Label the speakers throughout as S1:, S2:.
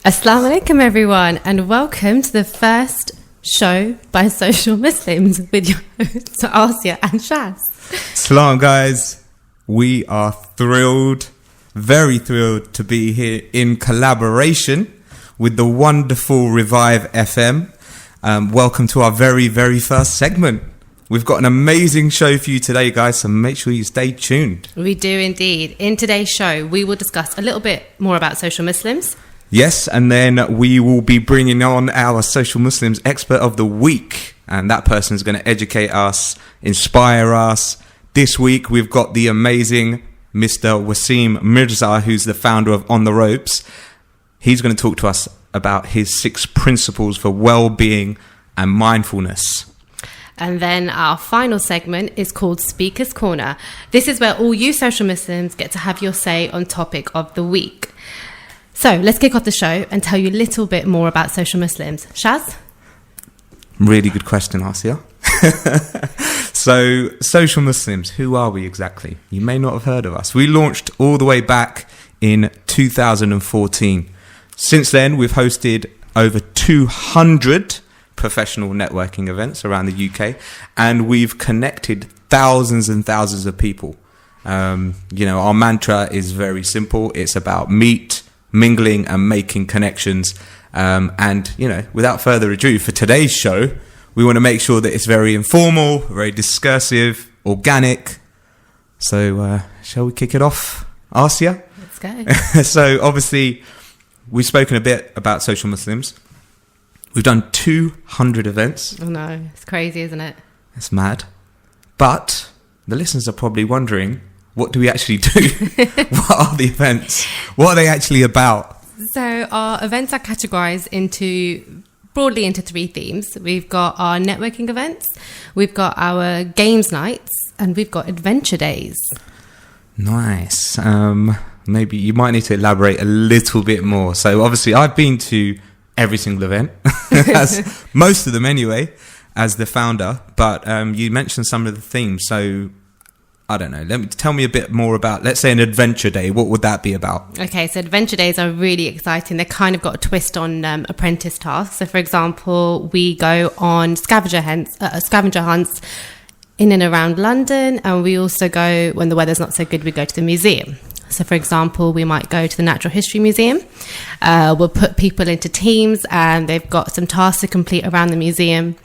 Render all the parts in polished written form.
S1: Assalamu alaikum everyone, and welcome to the first show by Social Muslims with your hosts Asia and Shaz.
S2: Salam guys, we are thrilled, very thrilled to be here in collaboration with the wonderful Revive FM. Welcome to our very first segment. We've got an amazing show for you today, guys, so make sure you stay tuned.
S1: We do indeed. In today's show, we will discuss a little bit more about social Muslims.
S2: Yes, and then we will be bringing on our Social Muslims expert of the week, and that person is going to educate us, inspire us. This week, we've got the amazing Mr. Wasim Mirza, who's the founder of On the Ropes. He's going to talk to us about his 6 principles for well-being and mindfulness.
S1: And then our final segment is called Speaker's Corner. This is where all you social Muslims get to have your say on topic of the week. So let's kick off the show and tell you a little bit more about social Muslims. Shaz?
S2: Really good question, Asia. So, social Muslims, who are we exactly? You may not have heard of us. We launched all the way back in 2014. Since then, we've hosted over 200 professional networking events around the UK, and we've connected thousands and thousands of people. Our mantra is very simple. It's about mingling and making connections. Without further ado, for today's show, we want to make sure that it's very informal, very discursive, organic. So, shall we kick it off, Asia?
S1: Let's go.
S2: So, obviously, we've spoken a bit about social Muslims. We've done 200 events.
S1: Oh no, it's crazy, isn't it?
S2: It's mad. But the listeners are probably wondering, what do we actually do? What are the events? What are they actually about?
S1: So our events are categorized broadly into 3 themes. We've got our networking events, we've got our games nights, and we've got adventure days.
S2: Nice. Maybe you might need to elaborate a little bit more. So obviously I've been to every single event, as most of them anyway, as the founder. But you mentioned some of the themes, so I don't know. Tell me a bit more about, let's say, an adventure day. What would that be about? Okay,
S1: so adventure days are really exciting. They kind of got a twist on apprentice tasks. So, for example, we go on scavenger hunts in and around London, and we also go, when the weather's not so good, we go to the museum. So, for example, we might go to the Natural History Museum. We'll put people into teams, and they've got some tasks to complete around the museum.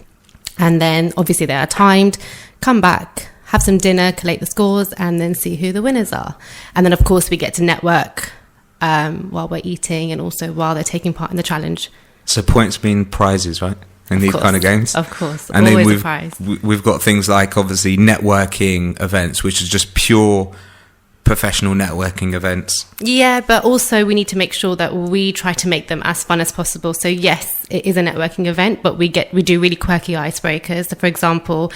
S1: And then, obviously, they are timed. Come back, have some dinner, collate the scores, and then see who the winners are. And then, of course, we get to network while we're eating and also while they're taking part in the challenge.
S2: So points mean prizes, right? In these kind of games?
S1: Of course,
S2: and
S1: always
S2: then
S1: a prize.
S2: We've got things like, obviously, networking events, which is just pure professional networking events.
S1: Yeah, but also we need to make sure that we try to make them as fun as possible. So, yes, it is a networking event, but we do really quirky icebreakers. So, for example,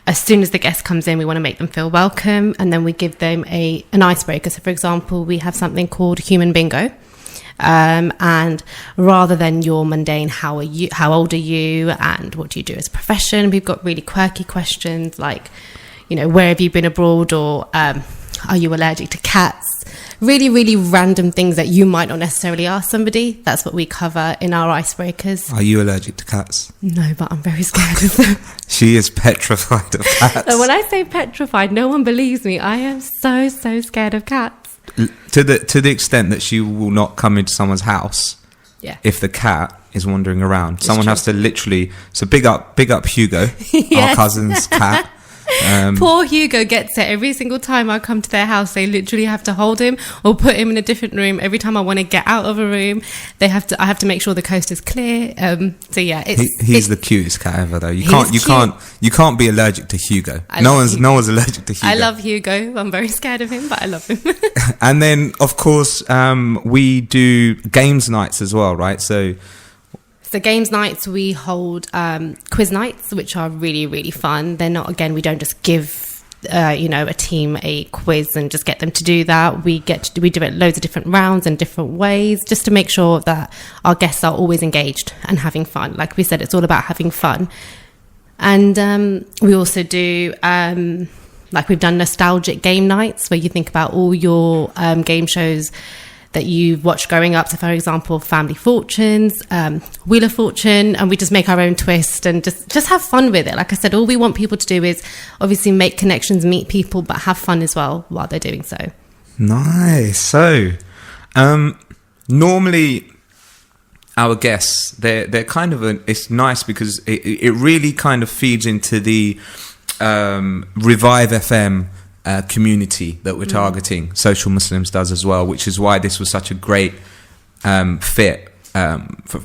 S1: as soon as the guest comes in, we want to make them feel welcome, and then we give them an icebreaker. So, for example, we have something called Human Bingo. And rather than your mundane, how old are you, and what do you do as a profession, we've got really quirky questions like, where have you been abroad, or are you allergic to cats? Really random things that you might not necessarily ask somebody. That's what we cover in our icebreakers.
S2: Are you allergic to cats?
S1: No, but I'm very scared of them.
S2: She is petrified of cats.
S1: So when I say petrified, no one believes me. I am so scared of cats.
S2: To the extent that she will not come into someone's house.
S1: Yeah.
S2: If the cat is wandering around, someone has to literally. So big up Hugo,
S1: Yes.
S2: Our cousin's cat.
S1: Poor Hugo gets it every single time I come to their house. They literally have to hold him or put him in a different room. Every time I want to get out of a room, I have to make sure the coast is clear. So yeah,
S2: he's the cutest cat ever, though. You can't be allergic to Hugo. No one's allergic to Hugo.
S1: I love Hugo. I'm very scared of him, but I love him.
S2: And then, of course, we do games nights as well, right? So
S1: games nights, we hold quiz nights, which are really fun. They're not, again, we don't just give a team a quiz and just get them to do that. We do it loads of different rounds and different ways, just to make sure that our guests are always engaged and having fun. Like we said, it's all about having fun. And we also do like we've done nostalgic game nights, where you think about all your game shows that you've watched growing up. So, for example, Family Fortunes, Wheel of Fortune, and we just make our own twist and just have fun with it. Like I said, all we want people to do is obviously make connections, meet people, but have fun as well while they're doing so.
S2: Nice. So, normally our guests, they're kind of it's nice because it really kind of feeds into the Revive FM community that we're targeting. Social Muslims does as well, which is why this was such a great fit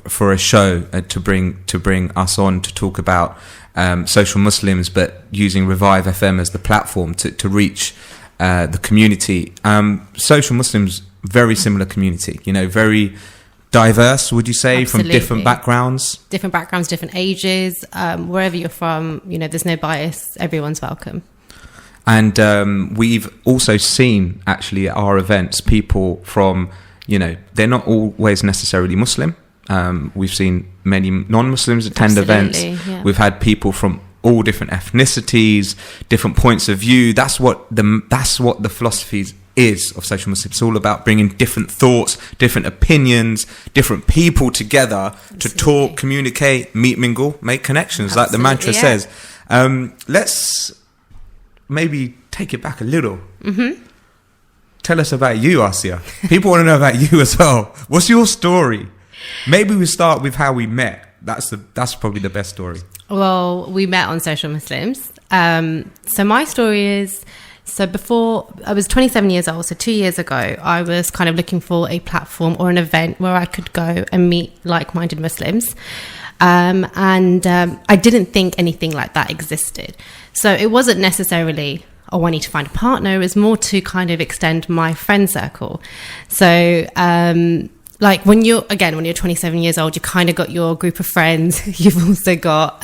S2: for a show to bring us on to talk about social Muslims, but using Revive FM as the platform to reach the community. Social Muslims, very similar community, very diverse, would you say?
S1: Absolutely.
S2: From different backgrounds,
S1: different ages, wherever you're from, there's no bias, everyone's welcome.
S2: And we've also seen, actually, at our events, people from, they're not always necessarily Muslim. We've seen many non-Muslims attend events.
S1: Yeah.
S2: We've had people from all different ethnicities, different points of view. That's what the philosophy is of social Muslims. It's all about bringing different thoughts, different opinions, different people together to talk, communicate, meet, mingle, make connections, like the mantra says. Let's maybe take it back a little. Tell us about you, Asia. People want to know about you as well. What's your story? Maybe we start with how we met. That's probably the best story.
S1: Well, we met on Social Muslims. So my story is, before I was 27 years old, so 2 years ago, I was kind of looking for a platform or an event where I could go and meet like-minded Muslims. And I didn't think anything like that existed. So it wasn't necessarily, I need to find a partner. It was more to kind of extend my friend circle. So, like when you're 27 years old, you kind of got your group of friends. You've also got,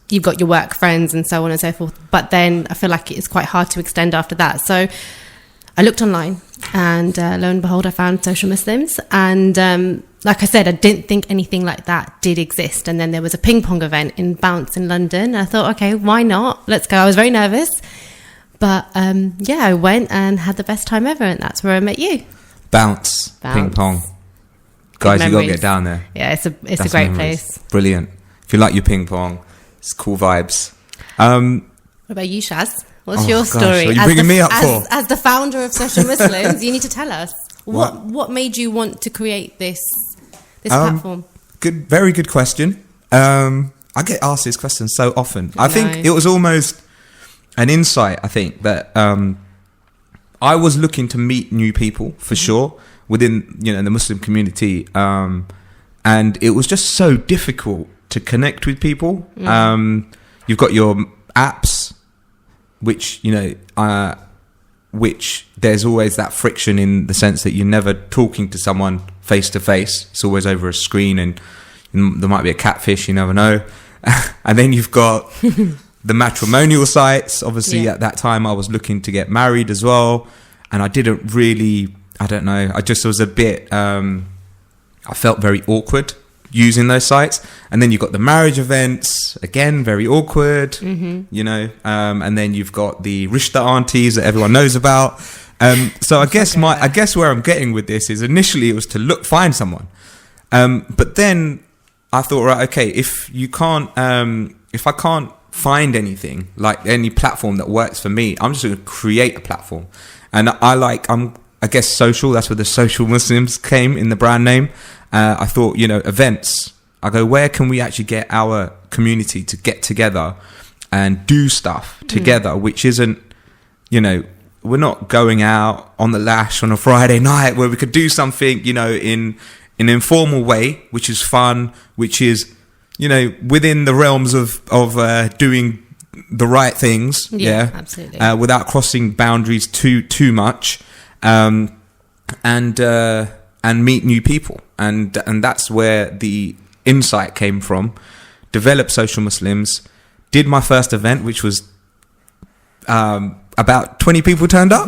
S1: you've got your work friends and so on and so forth. But then I feel like it's quite hard to extend after that. So I looked online and lo and behold, I found Social Muslims. And like I said, I didn't think anything like that did exist. And then there was a ping pong event in Bounce in London. I thought, okay, why not? Let's go. I was very nervous. But I went and had the best time ever. And that's where I met you. Bounce.
S2: Ping pong. Guys, you got to get down there.
S1: Yeah, it's a great place.
S2: Brilliant. If you like your ping pong, it's cool vibes.
S1: What about you, Shaz? What's your story?
S2: What are you bringing me up for?
S1: As the founder of Social Muslims, you need to tell us. What made you want to create this platform?
S2: Very good question. I get asked this question so often. I think it was almost an insight, I think, that I was looking to meet new people, for sure, within the Muslim community. And it was just so difficult to connect with people. You've got your apps, which which there's always that friction in the sense that you're never talking to someone face to face. It's always over a screen, and there might be a catfish, you never know. And then you've got the matrimonial sites. Obviously, at that time, I was looking to get married as well. And I didn't really, I don't know, I just was a bit, I felt very awkward using those sites. And then you've got the marriage events, again, very awkward, and then you've got the Rishta aunties that everyone knows about. So I guess where I'm getting with this is initially it was to find someone. But then I thought, right, okay, if I can't find anything, like any platform that works for me, I'm just going to create a platform. And I guess social, that's where the Social Muslims came in the brand name. I thought, events. I go, where can we actually get our community to get together and do stuff together, which isn't, we're not going out on the lash on a Friday night, where we could do something, in an informal way, which is fun, which is, within the realms of doing the right things,
S1: absolutely,
S2: without crossing boundaries too much, and meet new people, and that's where the insight came from. Developed Social Muslims, did my first event, which was about 20 people turned up,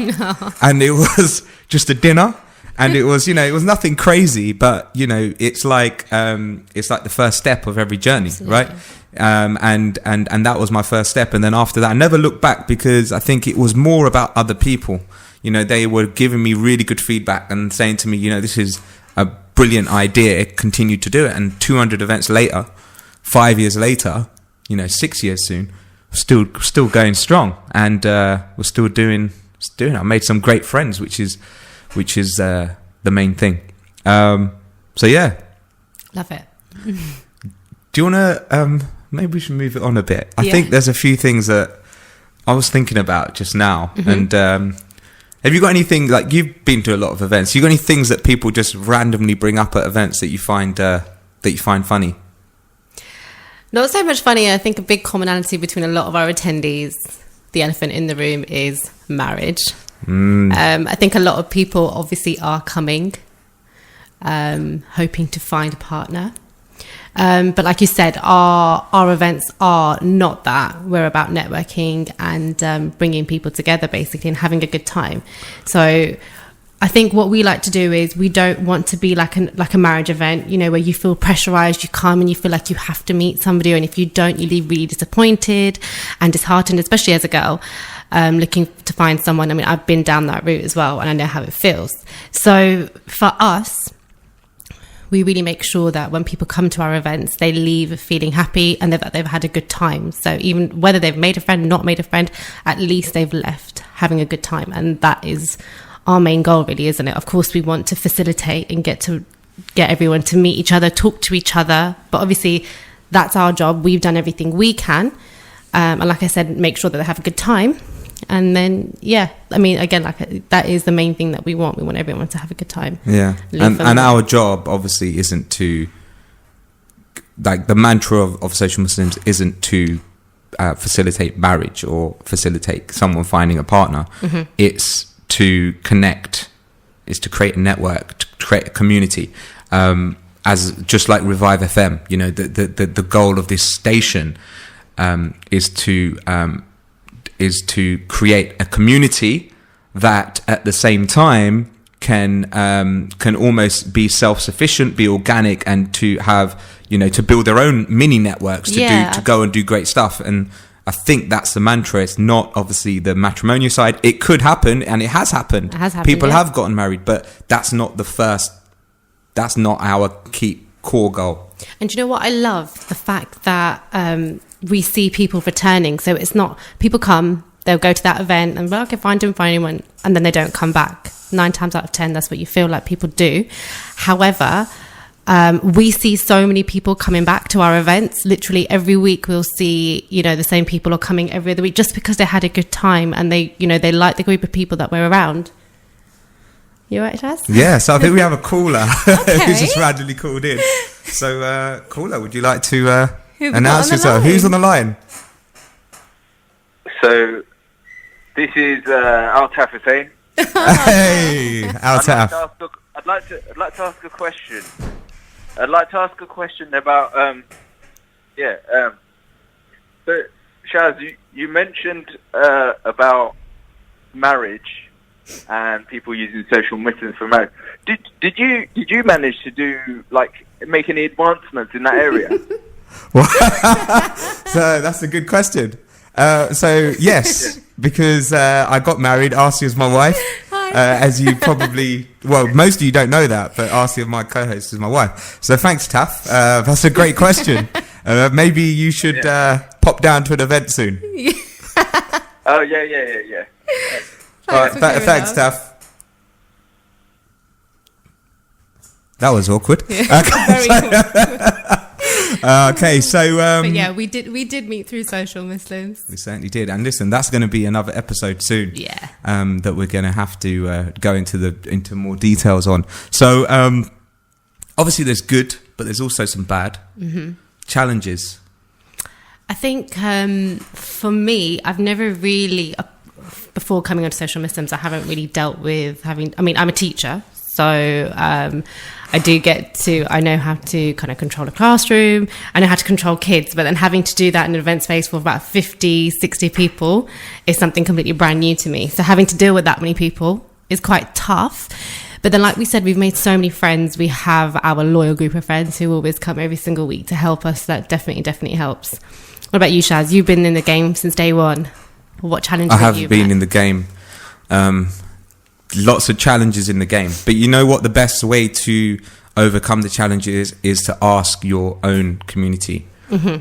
S2: and it was just a dinner. And it was, it was nothing crazy, but it's like the first step of every journey, right? And that was my first step. And then after that, I never looked back, because I think it was more about other people. You know, they were giving me really good feedback and saying to me, you know, this is a brilliant idea, continue to do it. And 200 events later, 5 years later, you know, 6 years soon, still going strong, and we're still doing it. I made some great friends, which is the main thing. So yeah,
S1: love it.
S2: Do you want to maybe we should move it on a bit? I think there's a few things that I was thinking about just now. And have you got anything, like, you've been to a lot of events, you got any things that people just randomly bring up at events that you find funny?
S1: Not so much funny. I think a big commonality between a lot of our attendees, the elephant in the room, is marriage. I think a lot of people obviously are coming hoping to find a partner. But like you said, our events are not that. We're about networking and bringing people together, basically, and having a good time. So I think what we like to do is we don't want to be like a marriage event, you know, where you feel pressurized, you come and you feel like you have to meet somebody, and if you don't, you leave really disappointed and disheartened, especially as a girl looking to find someone. I mean, I've been down that route as well, and I know how it feels. So for us, we really make sure that when people come to our events, they leave feeling happy and that they've had a good time. So even whether they've made a friend, not made a friend, at least they've left having a good time. And that is our main goal, really, isn't it? Of course, we want to facilitate and get everyone to meet each other, talk to each other. But obviously, that's our job. We've done everything we can. And like I said, make sure that they have a good time. And then, yeah, I mean, again, that is the main thing that we want. We want everyone to have a good time.
S2: Yeah. And our job, obviously, isn't to, like, the mantra of Social Muslims isn't to facilitate marriage or facilitate someone finding a partner. It's to connect, is to create a network, to create a community. As just like Revive FM, you know, the goal of this station is to create a community that at the same time can almost be self-sufficient, be organic, and to have, you know, to build their own mini networks to go and do great stuff. And I think that's the mantra. It's not obviously the matrimonial side. It could happen, and it has happened. People have gotten married, but that's not our key core goal.
S1: And you know what? I love the fact that we see people returning. So it's not, people come, they'll go to that event and, well, okay, find anyone, and then they don't come back. 9 times out of 10, that's what you feel like people do. However, we see so many people coming back to our events. Literally every week we'll see, you know, the same people are coming every other week just because they had a good time and they, you know, they like the group of people that we're around. You right, Chaz?
S2: Yeah, so I think we have a caller who's just randomly called in. So, caller, would you like to announce yourself? Who's on the line?
S3: So, this is Altaf Hussain.
S2: Hey, Altaf.
S3: I'd like to ask a question. I'd like to ask a question about so Shaz, you mentioned about marriage and people using social Muslims for marriage. Did you manage to do, like, make any advancements in that area?
S2: So that's a good question. So yes, because I got married. Asia's my wife. As you probably, well, most of you don't know that, but Asia, my co-host, is my wife. So thanks, Taff. That's a great question. Maybe you should pop down to an event soon.
S3: Oh yeah.
S2: All right, thanks, Taff. That was awkward.
S1: Yeah, very cool.
S2: Okay, so
S1: but yeah, we did meet through Social Muslims.
S2: We certainly did, and listen, that's going to be another episode soon.
S1: Yeah,
S2: that we're going to have to go into more details on. So obviously, there's good, but there's also some bad challenges. I
S1: think for me, I've never really before coming onto Social Muslims, I haven't really dealt with having. I mean, I'm a teacher, so. I know how to kind of control a classroom. I know how to control kids, but then having to do that in an event space for about 50, 60 people is something completely brand new to me. So having to deal with that many people is quite tough. But then, like we said, we've made so many friends. We have our loyal group of friends who always come every single week to help us. That definitely helps. What about you, Shaz? You've been in the game since day one. What challenges have you
S2: been in the game lots of challenges in the game. But you know what? The best way to overcome the challenges is to ask your own community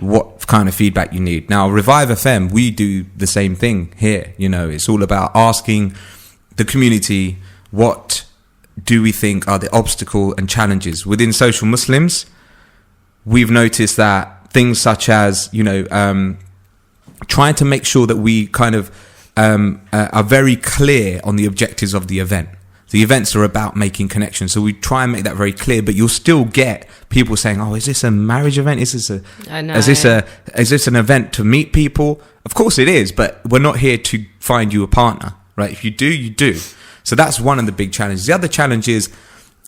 S2: what kind of feedback you need. Now, Revive FM, we do the same thing here. You know, it's all about asking the community, what do we think are the obstacle and challenges within social Muslims? We've noticed that things such as, you know, trying to make sure that we kind of are very clear on the objectives of the event. The events are about making connections, so we try and make that very clear. But you'll still get people saying, "Oh, is this a marriage event? Is this an event to meet people?" Of course it is, but we're not here to find you a partner, right? If you do, you do. So that's one of the big challenges. The other challenge is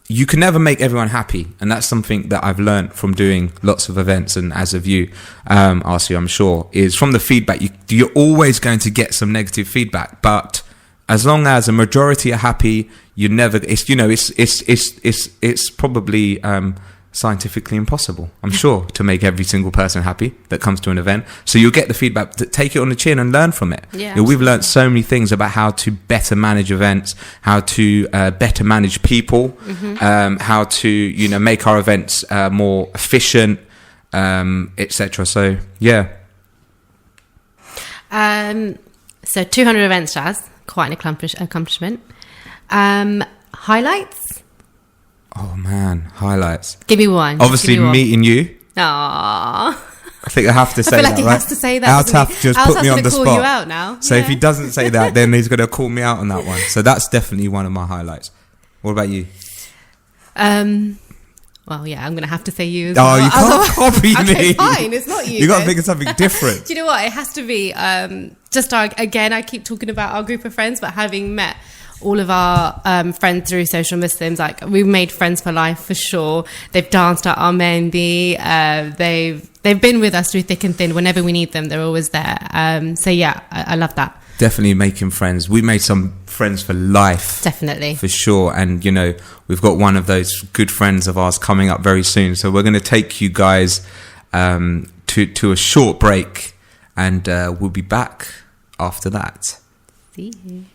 S2: you can never make everyone happy, and that's something that I've learned from doing lots of events, and as of you, RC, I'm sure, is from the feedback. You're always going to get some negative feedback, but as long as a majority are happy, you never. It's, you know, it's probably scientifically impossible, I'm sure, to make every single person happy that comes to an event. So you'll get the feedback, take it on the chin and learn from it.
S1: Yeah,
S2: you know, we've learned so many things about how to better manage events, how to better manage people, how to, you know, make our events more efficient, etc. So yeah.
S1: So 200 events, Jazz. Quite an accomplishment. Highlights?
S2: Oh man, highlights.
S1: Give me one.
S2: Obviously, meeting you.
S1: Aww.
S2: I think I have to say that.
S1: I feel like he
S2: right?
S1: has to say that.
S2: Altaf just put me on the
S1: call
S2: spot.
S1: You out now.
S2: So if he doesn't say that, then he's going to call me out on that one. So that's definitely one of my highlights. What about you?
S1: Well, yeah, I'm going to have to say you as
S2: oh,
S1: well.
S2: You can't copy
S1: okay,
S2: me.
S1: Fine, it's not you.
S2: You got to think of something different.
S1: Do you know what? It has to be just again, I keep talking about our group of friends, but having met all of our friends through Social Muslims, like we've made friends for life for sure. They've danced at our Mehndi. They've been with us through thick and thin. Whenever we need them, they're always there. So yeah, I love that.
S2: Definitely making friends. We made some friends for life.
S1: Definitely. For
S2: sure. And, you know, we've got one of those good friends of ours coming up very soon. So we're going to take you guys to a short break, and we'll be back after that.
S1: See you.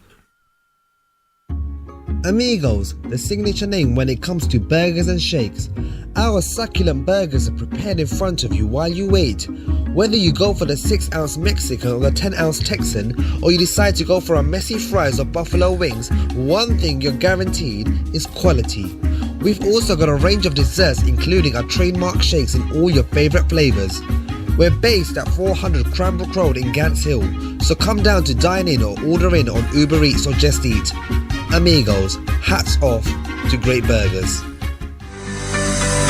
S4: Amigos, the signature name when it comes to burgers and shakes. Our succulent burgers are prepared in front of you while you wait. Whether you go for the 6-ounce Mexican or the 10-ounce Texan, or you decide to go for a messy fries or buffalo wings, one thing you're guaranteed is quality. We've also got a range of desserts, including our trademark shakes in all your favourite flavours. We're based at 400 Cranbrook Road in Gants Hill, so come down to dine in or order in on Uber Eats or Just Eat. Amigos, hats off to great burgers.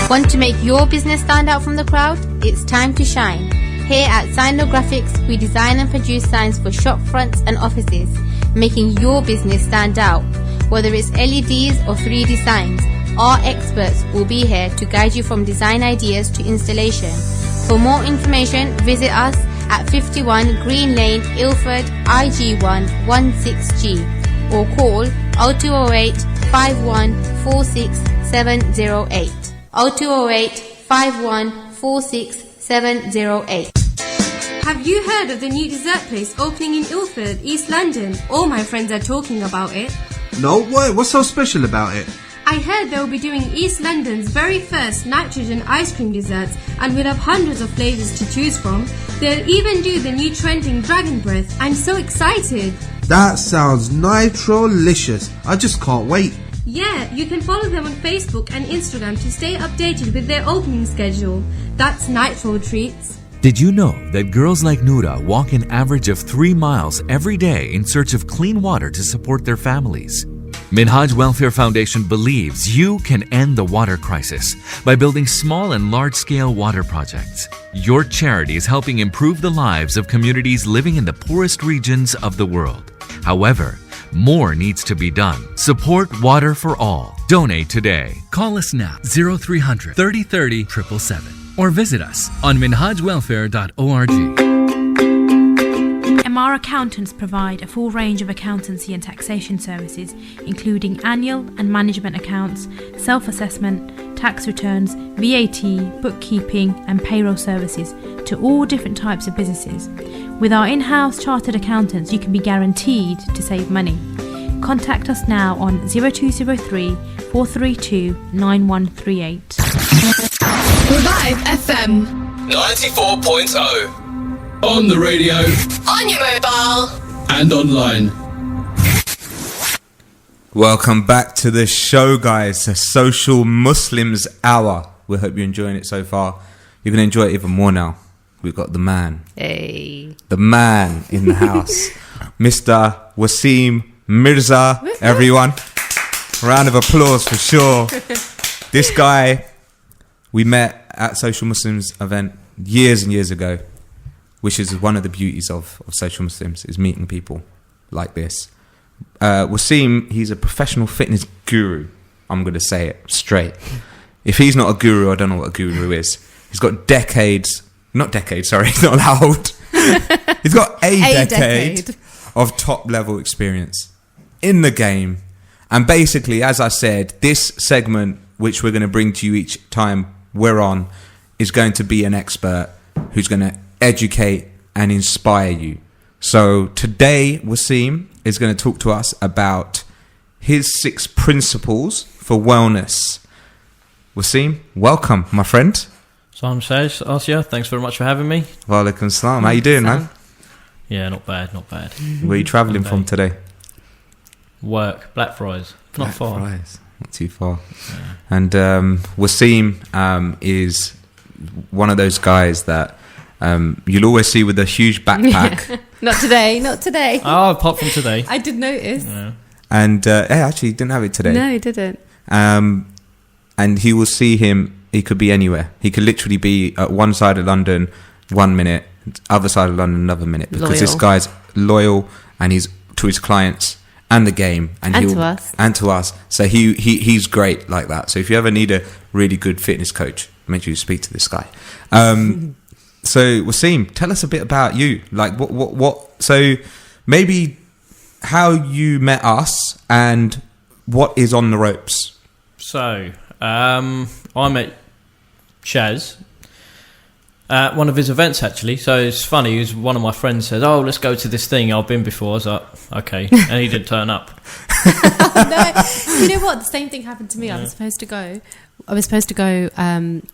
S5: Want to make your business stand out from the crowd? It's time to shine. Here at Signal Graphics, we design and produce signs for shop fronts and offices, making your business stand out. Whether it's LEDs or 3D signs, our experts will be here to guide you from design ideas to installation. For more information, visit us at 51 Green Lane, Ilford, IG1 16G, or call 0208 5146 708. 0208 5146 708.
S6: Have you heard of the new dessert place opening in Ilford, East London? All my friends are talking about it.
S7: No way, what's so special about it?
S6: I heard they'll be doing East London's very first nitrogen ice cream desserts, and we'll have hundreds of flavours to choose from. They'll even do the new trending Dragon Breath. I'm so excited.
S7: That sounds nitro-licious. I just can't wait.
S6: Yeah, you can follow them on Facebook and Instagram to stay updated with their opening schedule. That's Nitro Treats.
S8: Did you know that girls like Noura walk an average of 3 miles every day in search of clean water to support their families? Minhaj Welfare Foundation believes you can end the water crisis by building small and large-scale water projects. Your charity is helping improve the lives of communities living in the poorest regions of the world. However, more needs to be done. Support Water for All. Donate today. Call us now 0300 3030 777 or visit us on minhajwelfare.org.
S9: MR Accountants provide a full range of accountancy and taxation services, including annual and management accounts, self-assessment, tax returns, VAT, bookkeeping and payroll services to all different types of businesses. With our in-house chartered accountants, you can be guaranteed to save money. Contact us now on 0203 432 9138.
S10: Revive FM
S11: 94.0 on the radio,
S10: on your mobile,
S11: and online.
S2: Welcome back to the show, guys. The Social Muslims Hour. We hope you're enjoying it so far. You're going to enjoy it even more now. We've got the man.
S1: Hey.
S2: The man in the house. Mr. Wasim Mirza, everyone. Round of applause for sure. This guy, we met at Social Muslims event years and years ago, which is one of the beauties of Social Muslims, is meeting people like this. Wasim, he's a professional fitness guru. I'm going to say it straight. If he's not a guru, I don't know what a guru is. He's got he's not allowed. He's got a decade of top level experience in the game. And basically, as I said, this segment, which we're going to bring to you each time we're on, is going to be an expert who's going to educate and inspire you. So today, Wasim is going to talk to us about his 6 principles for wellness. Wasim, welcome, my friend.
S12: So I'm Saj, Asya. Thanks very much for having me.
S2: Walaikum salam. How you doing, man?
S12: Yeah, not bad.
S2: Where are you travelling from today?
S12: Work, Blackfriars. Not far.
S2: Blackfriars, not too far. Yeah. And Wasim is one of those guys that you'll always see with a huge backpack.
S1: Not today.
S12: Oh, apart from today.
S1: I did notice.
S12: Yeah.
S2: And actually, he didn't have it today.
S1: No, he didn't.
S2: And he will see him, he could be anywhere. He could literally be at one side of London 1 minute, other side of London another minute. Because this guy's loyal and he's to his clients and the game. And to us. And to us. So he's great like that. So if you ever need a really good fitness coach, make sure you speak to this guy. So Wasim, tell us a bit about you. Like what so maybe how you met us and what is on the ropes.
S12: So I met Shaz at one of his events, actually. So it's funny, one of my friends said, "Oh, let's go to this thing. I've been before." I was like, "Okay," and he didn't turn up.
S1: No, you know what? The same thing happened to me. Yeah. I was supposed to go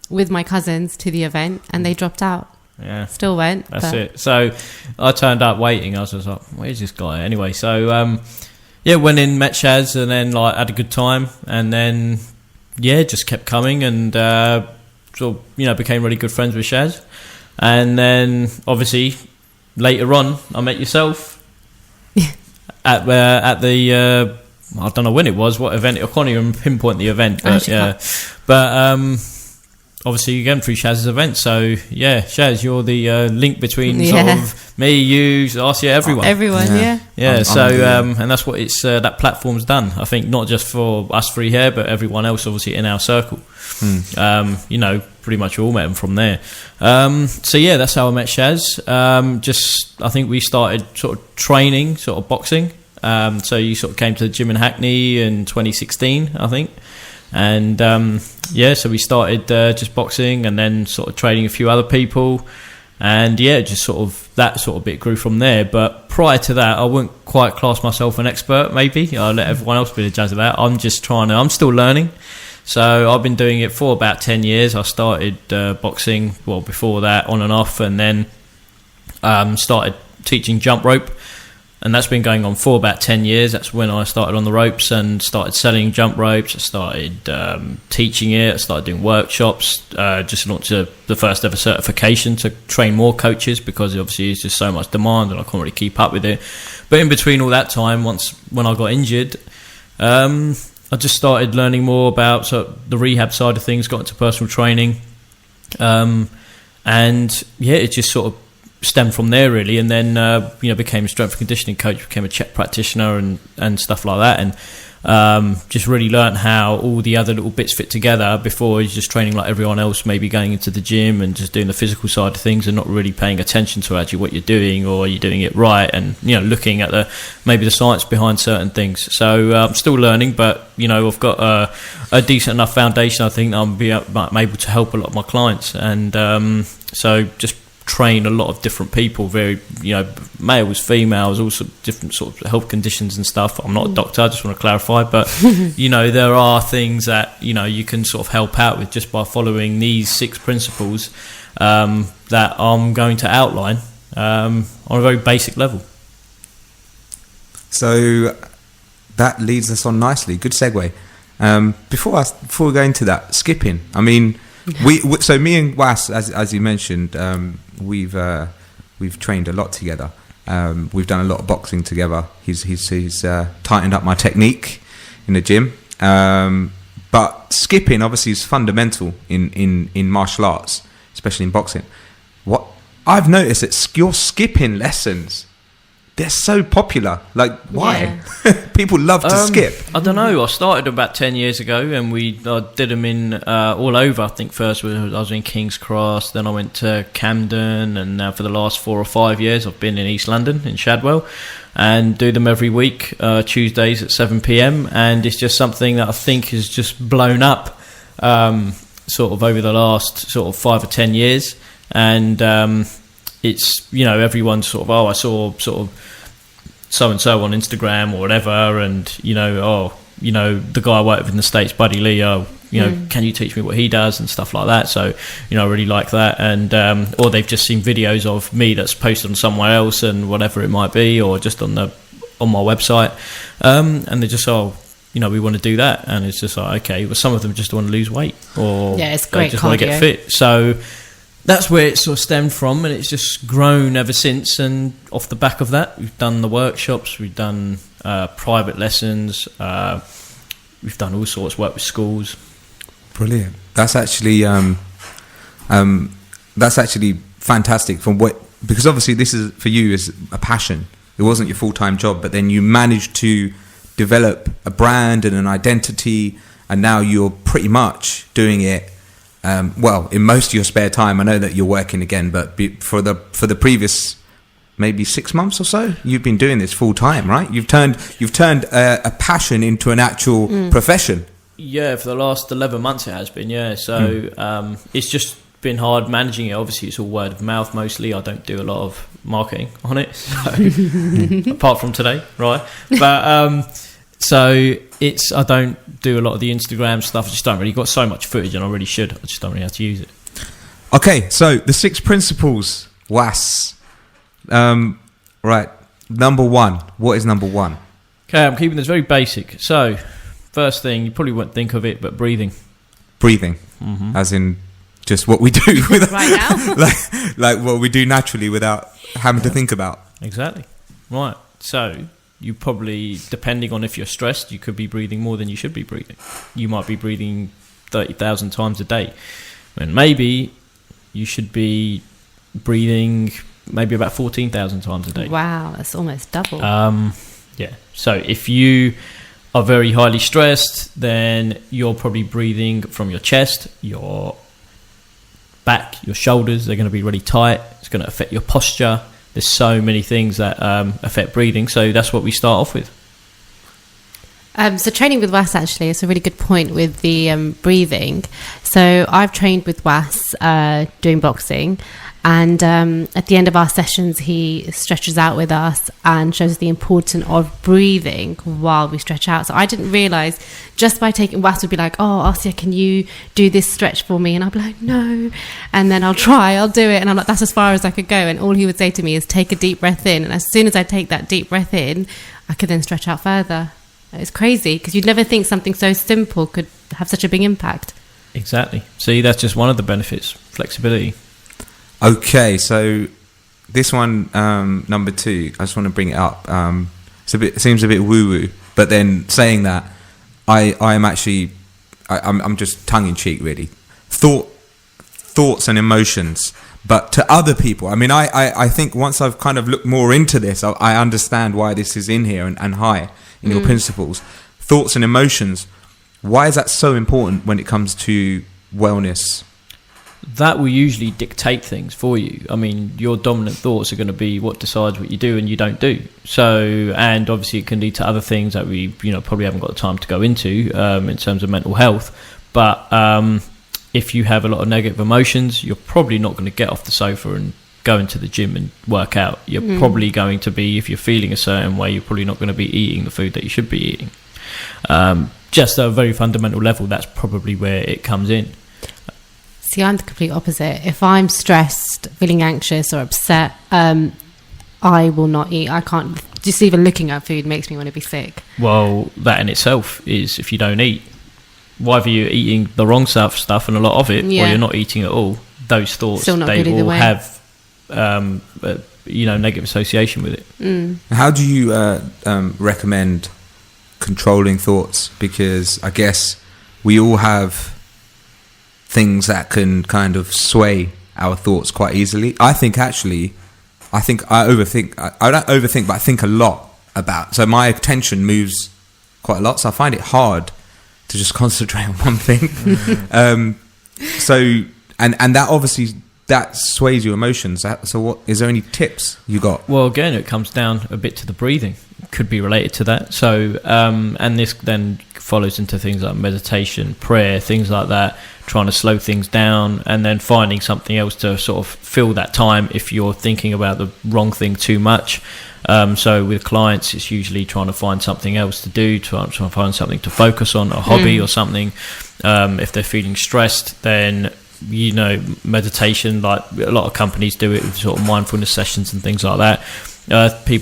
S1: with my cousins to the event, and they dropped out.
S12: Yeah,
S1: still went.
S12: That's it. So I turned up waiting. I was just like, "Where's this guy?" Anyway, so went in, met Shaz, and then had a good time, and then just kept coming, and became really good friends with Shaz. And then obviously later on, I met yourself at the I don't know when it was, what event. I can't even pinpoint the event, but obviously you're going through Shaz's event. So Shaz, you're the link between sort of me, you, Arsia, everyone. And that's what it's that platform's done. I think not just for us three here, but everyone else obviously in our circle. Pretty much all met him from there. That's how I met Shaz. I think we started sort of training, sort of boxing. So you sort of came to the gym in Hackney in 2016, I think. And so we started just boxing and then sort of training a few other people, and just sort of that sort of bit grew from there. But prior to that, I wouldn't quite class myself an expert. Maybe I'll let everyone else be the judge of that. I'm still learning. So I've been doing it for about 10 years. I started boxing before that, on and off, and then started teaching jump rope. And that's been going on for about 10 years. That's when I started on the ropes and started selling jump ropes. I started teaching it. I started doing workshops. Just launched the first ever certification to train more coaches, because obviously there's just so much demand and I can't really keep up with it. But in between all that time, when I got injured, I just started learning more about the rehab side of things, got into personal training. It just sort of stemmed from there really, and then became a strength and conditioning coach, became a Czech practitioner and stuff like that, and just really learnt how all the other little bits fit together. Before he's just training like everyone else, maybe going into the gym and just doing the physical side of things and not really paying attention to actually what you're doing, or you're doing it right, and looking at the science behind certain things. So I'm still learning, but I've got a decent enough foundation, I think, that I'm able to help a lot of my clients, and so just train a lot of different people, very, males, females, also different sorts of health conditions and stuff. I'm not a doctor, I just want to clarify, but there are things that you can sort of help out with just by following these 6 principles that I'm going to outline on a very basic level.
S2: So that leads us on nicely. Good segue. Before we go into that, skipping. I mean, so me and Was, as you mentioned, we've trained a lot together. We've done a lot of boxing together. He's tightened up my technique in the gym. But skipping obviously is fundamental in martial arts, especially in boxing. What I've noticed that your skipping lessons, they're so popular. Like, why? Yeah. People love to skip.
S12: I don't know. I started about 10 years ago, and I did them in all over. I think first I was in King's Cross, then I went to Camden, and now for the last 4 or 5 years I've been in East London, in Shadwell, and do them every week, Tuesdays at 7 p.m. And it's just something that I think has just blown up sort of over the last sort of 5 or 10 years. And it's, everyone sort of, I saw sort of so-and-so on Instagram or whatever, and, the guy I work with in the States, Buddy Lee, can you teach me what he does and stuff like that? So, I really like that. And, or they've just seen videos of me that's posted on somewhere else and whatever it might be, or just on my website. And they're just, we want to do that. And it's just like, okay, well, some of them just want to lose weight, or
S1: it's great
S12: they just want to get fit. So that's where it sort of stemmed from, and it's just grown ever since. And off the back of that, we've done the workshops, we've done private lessons, we've done all sorts of work with schools.
S2: Brilliant. That's actually fantastic. Because obviously this is for you is a passion. It wasn't your full-time job, but then you managed to develop a brand and an identity, and now you're pretty much doing it. In most of your spare time. I know that you're working again, but for the previous maybe 6 months or so, you've been doing this full time, right? You've turned a passion into an actual profession.
S12: Yeah, for the last 11 months it has been. Yeah, so it's just been hard managing it. Obviously, it's all word of mouth mostly. I don't do a lot of marketing on it, so, apart from today, right? But so I don't do a lot of the Instagram stuff. I just don't really got so much footage, and I really should. I just don't really have to use it.
S2: Okay, so the 6 principles, Was. Right, number 1. What is number 1?
S12: Okay, I'm keeping this very basic. So, first thing, you probably won't think of it, but breathing.
S2: Breathing, as in just what we do with
S1: right now,
S2: like what we do naturally without having to think about.
S12: Exactly. Right. So you probably, depending on if you're stressed, you could be breathing more than you should be breathing. You might be breathing 30,000 times a day, and maybe you should be breathing maybe about 14,000 times a day.
S1: Wow, that's almost double.
S12: Yeah. So if you are very highly stressed, then you're probably breathing from your chest, your back, your shoulders. They're going to be really tight. It's going to affect your posture. There's so many things that affect breathing. So that's what we start off with.
S1: So training with Was, actually, is a really good point with the breathing. So I've trained with Was doing boxing, and at the end of our sessions he stretches out with us and shows the importance of breathing while we stretch out. So I didn't realise, just by taking, Was would be like, oh, Arsia, can you do this stretch for me? And I'll be like, no. And then I'll do it, and I'm like, that's as far as I could go. And all he would say to me is, take a deep breath in, and as soon as I take that deep breath in, I could then stretch out further. It's crazy, because you'd never think something so simple could have such a big impact.
S12: Exactly. See, that's just one of the benefits, flexibility.
S2: Okay, so this one, number 2, I just want to bring it up. It seems a bit woo-woo, but then saying that, I'm just tongue-in-cheek, really. Thoughts and emotions, but to other people. I mean, I think once I've kind of looked more into this, I understand why this is in here and high in your principles. Thoughts and emotions, why is that so important when it comes to wellness?
S12: That will usually dictate things for you. I mean, your dominant thoughts are going to be what decides what you do and you don't do. So, and obviously it can lead to other things that we, probably haven't got the time to go into in terms of mental health. But if you have a lot of negative emotions, you're probably not going to get off the sofa and going to the gym and work out. You're probably going to be, if you're feeling a certain way, you're probably not going to be eating the food that you should be eating. Just at a very fundamental level, that's probably where it comes in.
S1: See, I'm the complete opposite. If I'm stressed, feeling anxious or upset, I will not eat. I can't. Just even looking at food makes me want to be sick.
S12: Well, that in itself is, if you don't eat, whether you're eating the wrong stuff and a lot of it, or you're not eating at all, those thoughts, they all have negative association with it.
S2: How do you recommend controlling thoughts? Because I guess we all have things that can kind of sway our thoughts quite easily. I overthink. I don't overthink, but I think a lot about. So my attention moves quite a lot. So I find it hard to just concentrate on one thing. So that obviously that sways your emotions. So what is there any tips you got?
S12: Well, again, it comes down a bit to the breathing. It could be related to that. So and this then follows into things like meditation, prayer, things like that. Trying to slow things down, and then finding something else to sort of fill that time if you're thinking about the wrong thing too much. So with clients, it's usually trying to find something else to do, trying to find something to focus on, a hobby or something. If they're feeling stressed, then meditation, like a lot of companies do it with sort of mindfulness sessions and things like that.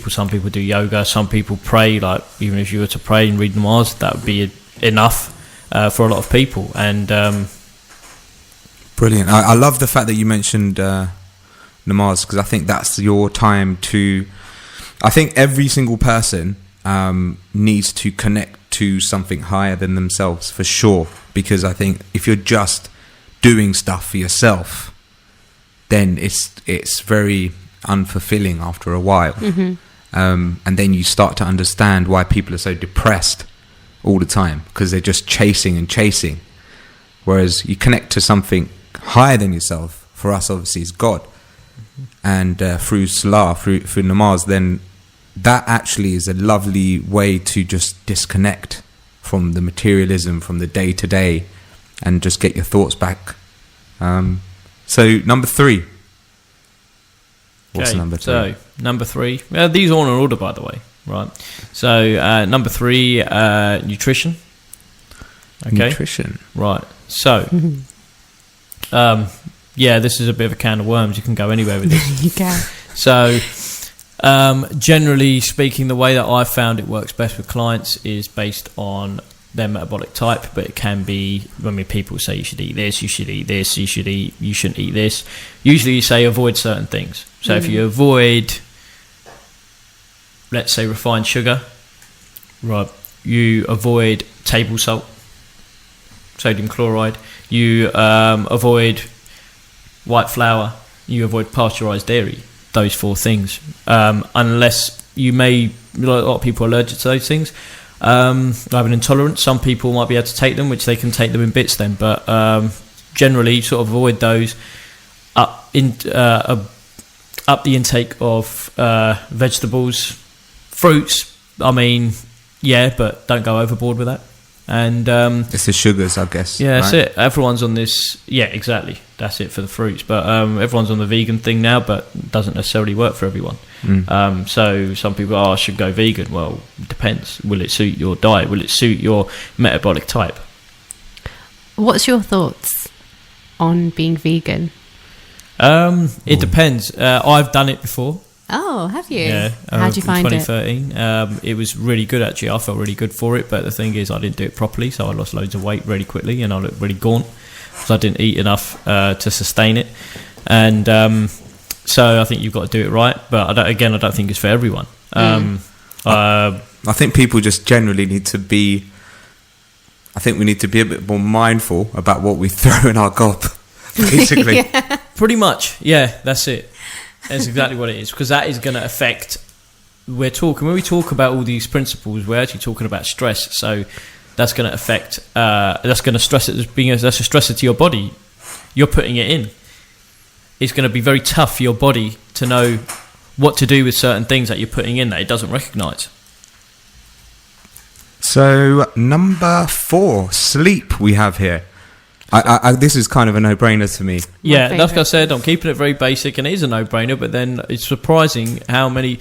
S12: Some people do yoga, some people pray. Like even if you were to pray and read namaz, that would be enough for a lot of people. And
S2: brilliant. I love the fact that you mentioned namaz, because I think that's your time to. I think every single person needs to connect to something higher than themselves, for sure. Because I think if you're just doing stuff for yourself, then it's very unfulfilling after a while. And then you start to understand why people are so depressed all the time, because they're just chasing and chasing. Whereas you connect to something higher than yourself, for us obviously is God, and through salah, through namaz, then that actually is a lovely way to just disconnect from the materialism, from the day to day, and just get your thoughts back. So number 3. What's number 3?
S12: So number 3, these are all in order, by the way, right? So number 3, nutrition. Okay,
S2: nutrition,
S12: right? So this is a bit of a can of worms. You can go anywhere with this.
S1: You can.
S12: So generally speaking, the way that I've found it works best with clients is based on their metabolic type, but it can be, people say you should eat this, you should eat this, you shouldn't eat this. Usually you say avoid certain things. So if you avoid, let's say, refined sugar, right, you avoid table salt, sodium chloride, you avoid white flour, you avoid pasteurized dairy, those 4 things, unless you may, a lot of people are allergic to those things. Have an intolerance. Some people might be able to take them, which they can take them in bits then, but generally sort of avoid those. Up the intake of vegetables, fruits, but don't go overboard with that. And
S2: it's the sugars, I guess.
S12: Yeah, that's it. Everyone's on this. Yeah, exactly. That's it for the fruits. But everyone's on the vegan thing now, but it doesn't necessarily work for everyone. So some people, I should go vegan. Well, it depends. Will it suit your diet? Will it suit your metabolic type?
S1: What's your thoughts on being vegan?
S12: It depends. I've done it before.
S1: Oh, have you?
S12: Yeah.
S1: How'd you find it?
S12: 2013. It was really good, actually. I felt really good for it, but the thing is, I didn't do it properly, so I lost loads of weight really quickly, and I looked really gaunt because I didn't eat enough to sustain it. And so I think you've got to do it right, but I don't think it's for everyone.
S2: I think people just generally need to be. I think we need to be a bit more mindful about what we throw in our gob, basically.
S1: Yeah.
S12: Pretty much, yeah, that's it. That's exactly what it is, because that is going to affect. When we talk about all these principles, we're actually talking about stress. So that's going to affect. That's going to stress it. That's a stressor to your body. You're putting it in. It's going to be very tough for your body to know what to do with certain things that you're putting in that it doesn't recognise.
S2: So number 4, sleep. We have here. This is kind of a no-brainer to me.
S12: Yeah, that's what I said. I'm keeping it very basic, and it is a no-brainer. But then it's surprising how many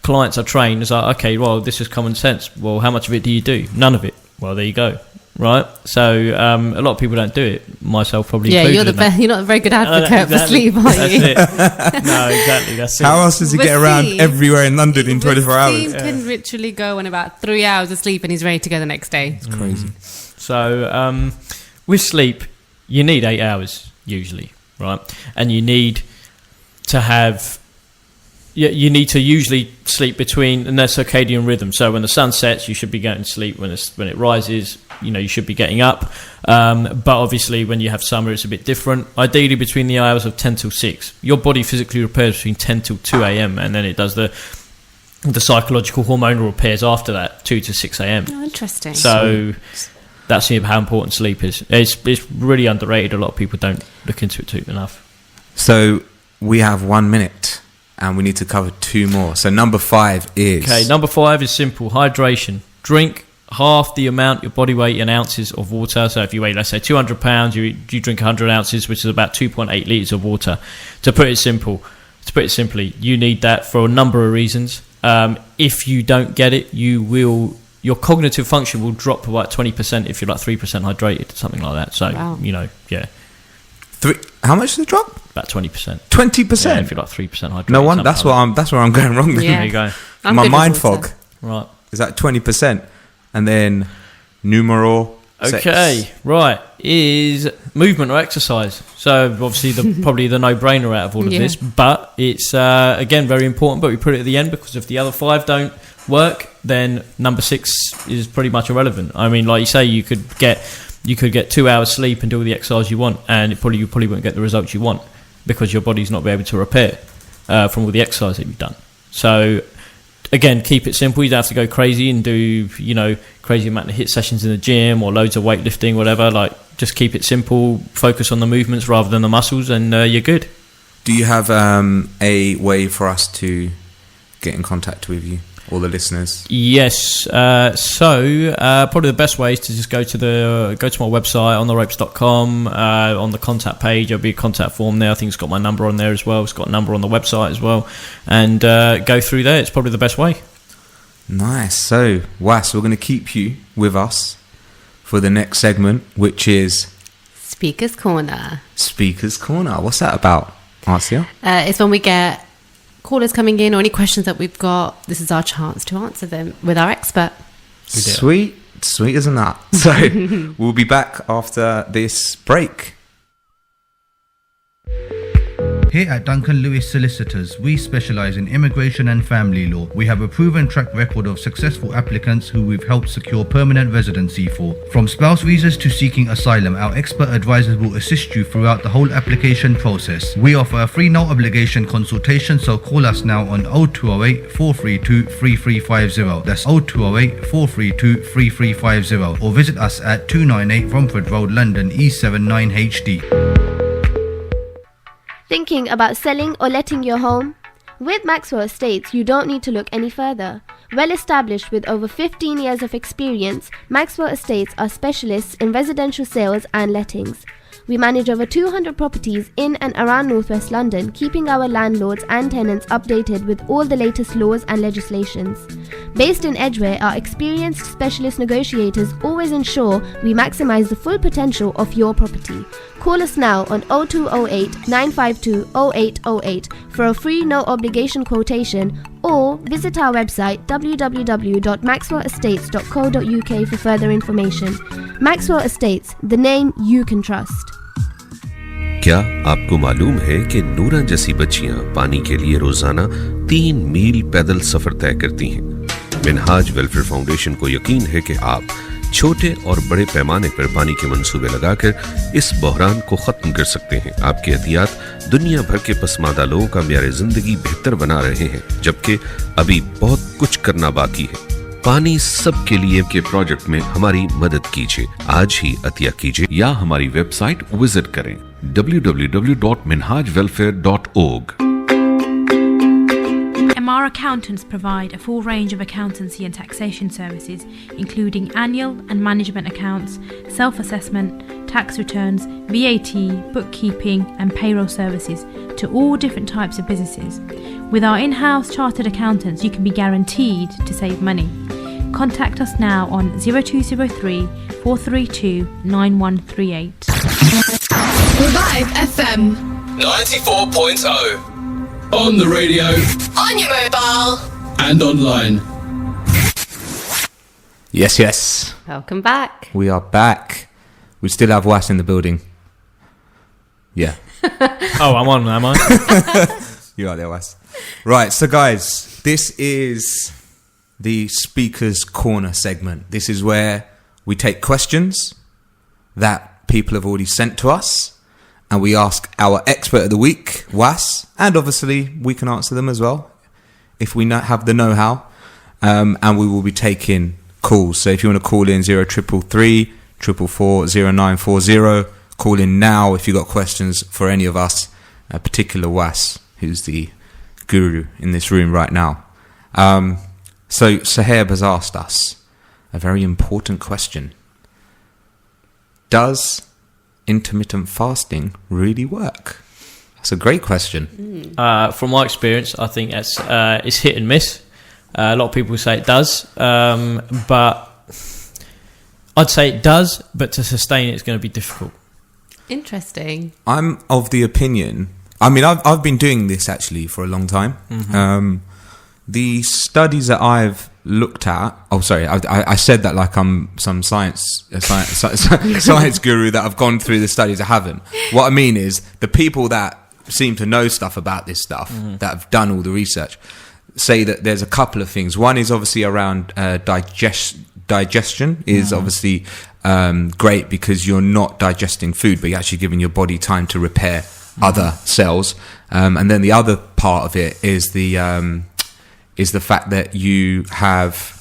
S12: clients are trained. It's like, okay, well, this is common sense. Well, how much of it do you do? None of it. Well, there you go. Right, so a lot of people don't do it. Myself probably.
S1: Yeah, you're not a very good advocate for sleep, are you?
S12: That's it. No, exactly. That's it.
S2: How else does he get around everywhere in London in 24 hours?
S1: He can literally go on about 3 hours of sleep and he's ready to go the next day.
S2: It's crazy.
S12: So with sleep, you need 8 hours usually, right? And you need to have. You need to usually sleep between in their circadian rhythm. So when the sun sets, you should be going to sleep. When it rises, you should be getting up. But obviously, when you have summer, it's a bit different. Ideally, between the hours of 10 till 6, your body physically repairs between 10 till 2 a.m. and then it does the psychological hormonal repairs after that, 2 to 6 a.m.
S1: Oh, interesting.
S12: So that's how important sleep is. It's really underrated. A lot of people don't look into it enough.
S2: So we have 1 minute. And we need to cover 2 more. So number 5 is...
S12: Okay, number 5 is simple. Hydration. Drink half the amount your body weight in ounces of water. So if you weigh, let's say, 200 pounds, you drink 100 ounces, which is about 2.8 litres of water. To put it simply, you need that for a number of reasons. If you don't get it, your cognitive function will drop to about 20% if you're like 3% hydrated, something like that. So,
S1: wow.
S12: Yeah.
S2: How much does it drop?
S12: About 20%.
S2: 20%?
S12: Yeah, if you're like 3% hydrated.
S2: No one. That's where I'm going wrong.
S1: Yeah.
S12: There you go.
S2: My mind fog.
S12: Right.
S2: Is that 20%? And then numero.
S12: Okay, 6. Right. Is movement or exercise. So obviously probably the no-brainer out of all of this, but it's again very important. But we put it at the end because if the other 5 don't work, then number 6 is pretty much irrelevant. I mean, like you say, you could get 2 hours sleep and do all the exercise you want, and you probably won't get the results you want because your body's not be able to repair from all the exercise that you've done. So again, keep it simple. You don't have to go crazy and do crazy amount of HIIT sessions in the gym or loads of weightlifting, whatever. Like, just keep it simple. Focus on the movements rather than the muscles, and you're good.
S2: Do you have a way for us to get in contact with you? All the listeners.
S12: Yes. So probably the best way is to just go to my website, ontheropes.com. On the contact page, there'll be a contact form there. I think it's got my number on there as well. It's got a number on the website as well. And go through there. It's probably the best way.
S2: Nice. So, Was, we're going to keep you with us for the next segment, which is...
S1: Speaker's Corner.
S2: Speaker's Corner. What's that about, Marcia?
S1: It's when we get callers coming in or any questions that we've got. This is our chance to answer them with our expert.
S2: Sweet as a nut. So we'll be back after this break.
S7: Here at Duncan Lewis Solicitors, we specialise in immigration and family law. We have a proven track record of successful applicants who we've helped secure permanent residency for. From spouse visas to seeking asylum, our expert advisors will assist you throughout the whole application process. We offer a free no obligation consultation, so call us now on 0208 432 3350. That's 0208 432 3350. Or visit us at 298 Romford Road, London, E79HD.
S13: Thinking about selling or letting your home? With Maxwell Estates, you don't need to look any further. Well established with over 15 years of experience, Maxwell Estates are specialists in residential sales and lettings. We manage over 200 properties in and around Northwest London, keeping our landlords and tenants updated with all the latest laws and legislations. Based in Edgware, our experienced specialist negotiators always ensure we maximise the full potential of your property. Call us now on 0208 952 0808 for a free no obligation quotation, or visit our website www.maxwellestates.co.uk for further information. Maxwell Estates, the name you can trust.
S14: क्या आपको मालूम है कि नूरा जैसी बच्चियां पानी के लिए रोजाना 3 मील पैदल सफर तय करती हैं? मिनहाज वेलफेयर फाउंडेशन को यकीन है कि आप छोटे और बड़े पैमाने पर पानी के मंसूबे लगाकर इस बहरान को खत्म कर सकते हैं। आपके एहतियात दुनिया भर के पसमानदा लोगों का म्यार जिंदगी बेहतर बना रहे हैं, जबकि अभी बहुत कुछ करना बाकी है। पानी सबके लिए के प्रोजेक्ट में हमारी मदद कीजिए। आज ही अतिया कीजिए या हमारी वेबसाइट विजिट करें www.minhajwelfare.org।
S9: our accountants provide a full range of accountancy and taxation services, including annual and management accounts, self-assessment, tax returns, VAT, bookkeeping and payroll services to all different types of businesses. With our in-house chartered accountants, you can be guaranteed to save money. Contact us now on 0203 432 9138.
S10: Revive FM
S11: 94.0. On the radio.
S10: on your mobile.
S11: And online.
S2: Yes.
S1: Welcome back.
S2: We are back. We still have Was in the building. Yeah.
S12: Oh, I'm on, am I?
S2: You are there, Was. Right, so guys, this is the Speaker's Corner segment. This is where we take questions that people have already sent to us, and we ask our expert of the week, Was, and obviously we can answer them as well if we have the know-how. And we will be taking calls. So if you want to call in 0333 444 0940, call in now if you've got questions for any of us, particular Was, who's the guru in this room right now. So Saheb has asked us a very important question. Does intermittent fasting really work? That's a great question.
S12: From my experience, I think it's hit and miss. A lot of people say it does, but I'd say it does, but to sustain it's going to be difficult.
S1: Interesting.
S2: I'm of the opinion, I mean, I've been doing this actually for a long time.
S12: Mm-hmm.
S2: The studies that I've looked at, I said that like I'm some science guru that I've gone through the studies. I haven't. What I mean is the people that seem to know stuff about this stuff, that have done all the research, say that there's a couple of things. One is obviously around digestion is obviously great because you're not digesting food, but you're actually giving your body time to repair other cells. And then the other part of it is the fact that you have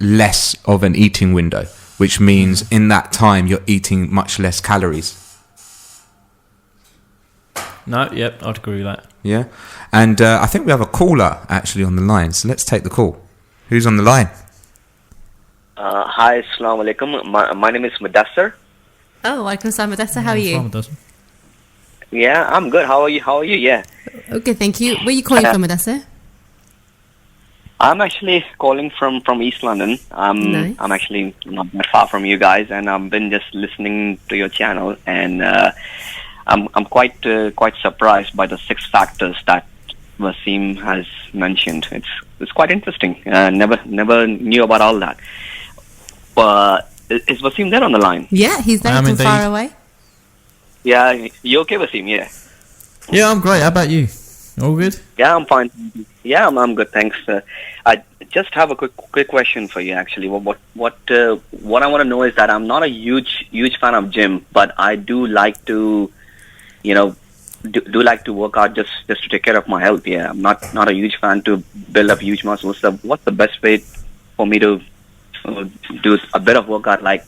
S2: less of an eating window, which means in that time you're eating much less calories.
S12: No, yep, I'd agree with that.
S2: Yeah. And I think we have a caller actually on the line, so let's take the call. Who's on the line?
S15: Hi, assalamu alaikum. My name is Mudassar.
S1: Oh, alaikum salam, Mudassar. How are you?
S15: Yeah, I'm good. How are you? Yeah.
S1: Okay, thank you. Where are you calling from, Mudassar?
S15: I'm actually calling from East London.
S1: Nice.
S15: I'm actually not that far from you guys, and I've been just listening to your channel, and I'm quite surprised by the 6 factors that Wasim has mentioned. It's quite interesting. Never knew about all that. But is Wasim there on the line?
S1: Yeah, he's there from far away.
S15: Yeah, you okay, Wasim? Yeah.
S12: Yeah, I'm great. How about you? All good?
S15: Yeah, I'm fine. Yeah, I'm good. Thanks. I just have a quick question for you. Actually, what I want to know is that I'm not a huge fan of gym, but I do like to, do like to work out just to take care of my health. Yeah, I'm not a huge fan to build up huge muscles. So what's the best way for me to do a bit of workout, like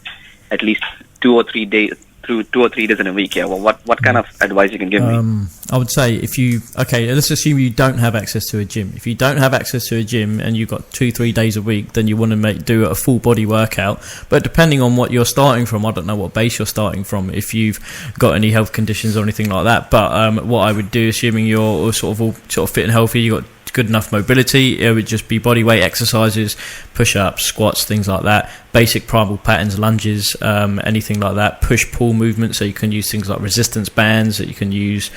S15: at least 2 or 3 days? Through 2 or 3 days in a week, yeah. Well, what kind of advice you can give me?
S12: I would say let's assume you don't have access to a gym. If you don't have access to a gym and you've got 2-3 days a week, then you want to do a full body workout. But depending on what you're starting from, I don't know what base you're starting from, if you've got any health conditions or anything like that. But what I would do, assuming you're sort of fit and healthy, you've got good enough mobility, it would just be body weight exercises, push-ups, squats, things like that, basic primal patterns, lunges, anything like that, push-pull movements. So you can use things like resistance bands that you can use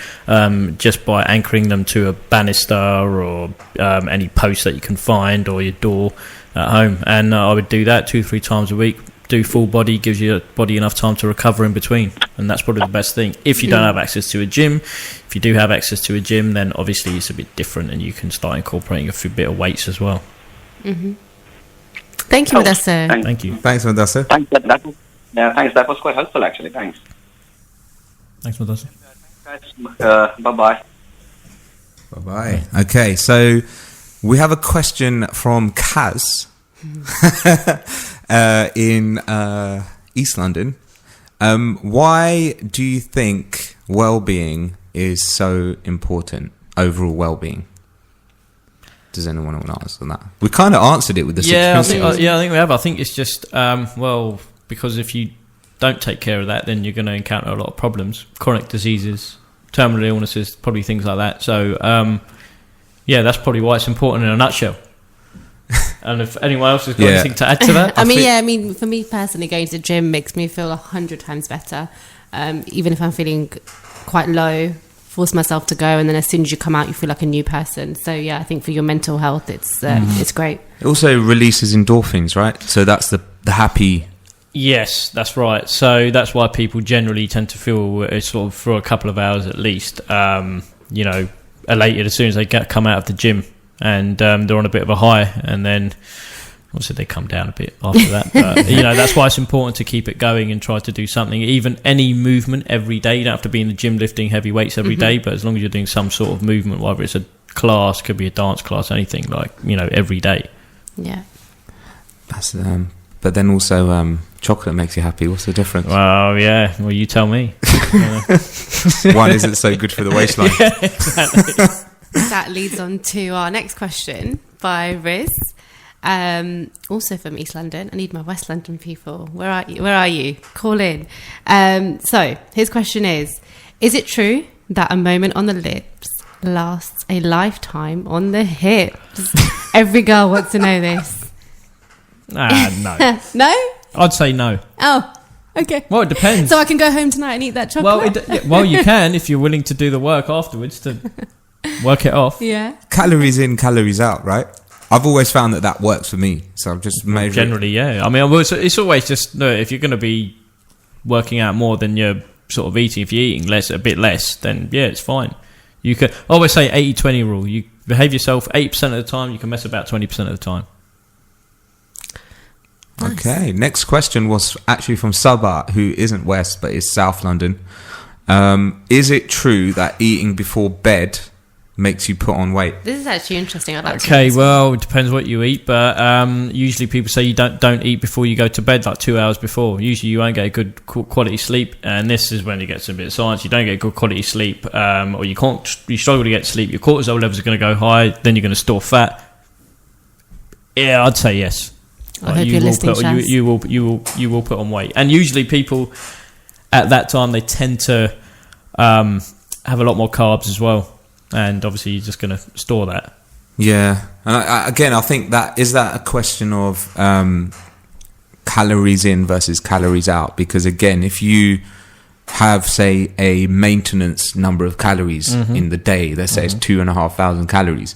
S12: just by anchoring them to a banister or any post that you can find, or your door at home. And I would do that 2-3 times a week. Do full body, gives your body enough time to recover in between, and that's probably the best thing. If you don't have access to a gym, if you do have access to a gym, then obviously it's a bit different, and you can start incorporating a bit of weights as well.
S1: Mm-hmm. Thank you, Mudassar.
S12: Thank you.
S2: Thanks, Mudassar.
S15: Thanks. Thanks. That was quite helpful, actually. Thanks.
S12: Thanks, Mudassar.
S15: Bye-bye.
S2: Bye-bye. Okay, so we have a question from Kaz. In East London. Why do you think well-being is so important, overall well-being? Does anyone want to answer that? We kind of answered it with the six principles.
S12: I think we have. I think it's just because if you don't take care of that, then you're going to encounter a lot of problems, chronic diseases, terminal illnesses, probably things like that. So that's probably why it's important in a nutshell. And if anyone else has got anything to add to that,
S1: I mean, for me personally, going to the gym makes me feel 100 times better. Even if I'm feeling quite low, force myself to go, and then as soon as you come out, you feel like a new person. So I think for your mental health, it's great.
S2: It also releases endorphins, right? So that's the happy.
S12: Yes, that's right. So that's why people generally tend to feel sort of for a couple of hours at least, elated as soon as they come out of the gym, and they're on a bit of a high, and then obviously they come down a bit after that. But that's why it's important to keep it going and try to do something, even any movement every day. You don't have to be in the gym lifting heavy weights every day, but as long as you're doing some sort of movement, whether it's a class, could be a dance class, anything, like every day.
S1: Yeah.
S2: That's but then also chocolate makes you happy. What's the difference?
S12: Well, you tell me.
S2: One isn't so good for the waistline.
S12: Yeah, exactly.
S1: That leads on to our next question by Riz. Also from East London. I need my West London people. Where are you? Call in. So his question is it true that a moment on the lips lasts a lifetime on the hips? Every girl wants to know this.
S12: No.
S1: No?
S12: I'd say no.
S1: Oh, okay.
S12: Well, it depends.
S1: So I can go home tonight and eat that chocolate?
S12: Well, you can if you're willing to do the work afterwards to work it off.
S1: Yeah.
S2: Calories in, calories out, right? I've always found that works for me. So I've just measured.
S12: Generally, yeah. I mean, it's always just, if you're going to be working out more than you're sort of eating, if you're eating a bit less, then it's fine. You can always say 80-20 rule. You behave yourself 80% of the time, you can mess about 20% of the time.
S1: Nice.
S2: Okay, next question was actually from Sabah, who isn't West but is South London. Is it true that eating before bed makes you put on weight?
S1: This is actually interesting. I'd like to
S12: Okay, well, it depends what you eat, but usually people say you don't eat before you go to bed, like 2 hours before. Usually you won't get a good quality sleep, and this is when you get some bit of science. You don't get good quality sleep, or you struggle to get sleep. Your cortisol levels are going to go high, then you're going to store fat. Yeah, I'd say yes.
S1: I hope you're listening, Shaz.
S12: You will put on weight, and usually people at that time they tend to have a lot more carbs as well, and obviously you're just going to store that.
S2: Yeah, and I think that a question of calories in versus calories out, because again, if you have, say, a maintenance number of calories in the day, let's say it's 2,500 calories.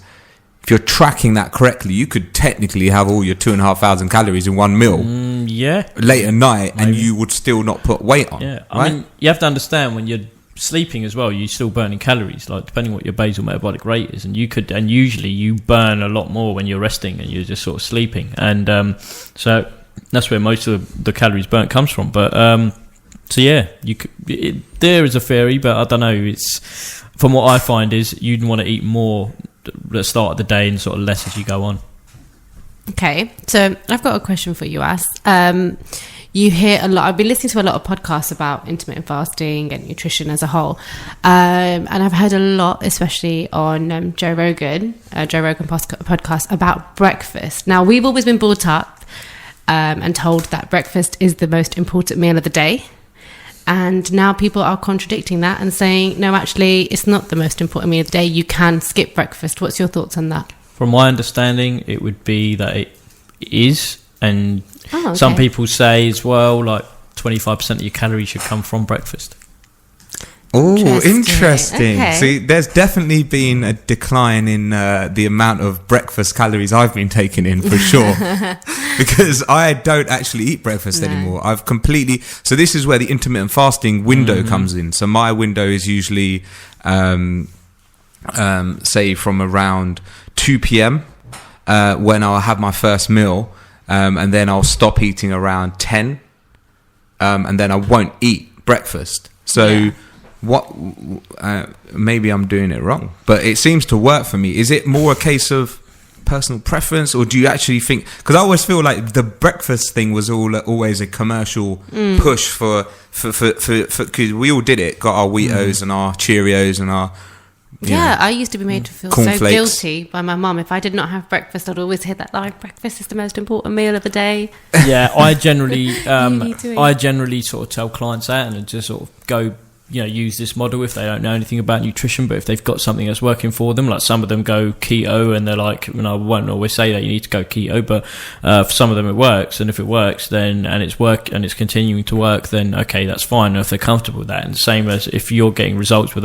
S2: If you're tracking that correctly, you could technically have all your 2,500 calories in one meal. Late at night, maybe. And you would still not put weight on.
S12: Yeah, I mean, you have to understand when you're sleeping as well, you're still burning calories, like depending what your basal metabolic rate is, and usually you burn a lot more when you're resting and you're just sort of sleeping, and so that's where most of the calories burnt comes from. But there is a theory, but I don't know. It's from what I find is you'd want to eat more at the start of the day and sort of less as you go on.
S1: Okay, so I've got a question for you, As. You hear a lot. I've been listening to a lot of podcasts about intermittent fasting and nutrition as a whole, and I've heard a lot, especially on Joe Rogan podcast, about breakfast. Now, we've always been brought up and told that breakfast is the most important meal of the day. And now people are contradicting that and saying, no, actually, it's not the most important meal of the day. You can skip breakfast. What's your thoughts on that?
S12: From my understanding, it would be that it is. And
S1: okay.
S12: Some people say as well, like 25% of your calories should come from breakfast.
S2: Oh, interesting. Okay. See, there's definitely been a decline in the amount of breakfast calories I've been taking in, for sure. Because I don't actually eat breakfast anymore. I've completely... So this is where the intermittent fasting window comes in. So my window is usually, say, from around 2 p.m. When I'll have my first meal, and then I'll stop eating around 10, and then I won't eat breakfast. So... Yeah. Maybe I'm doing it wrong, but it seems to work for me. Is it more a case of personal preference, or do you actually think, because I always feel like the breakfast thing was always a commercial push for because we all did it, got our Wheatos and our Cheerios and our
S1: Yeah, I used to be made to feel so
S2: Cornflakes.
S1: guilty by my mum. If I did not have breakfast, I'd always hear that line, breakfast is the most important meal of the day.
S12: Yeah, I generally
S1: need to eat.
S12: I generally sort of tell clients that and just sort of go, use this model if they don't know anything about nutrition, but if they've got something that's working for them, like some of them go keto and they're like, I won't always say that you need to go keto, but for some of them it works, and if it works then and it's continuing to work, then okay, that's fine, and if they're comfortable with that. And same as if you're getting results with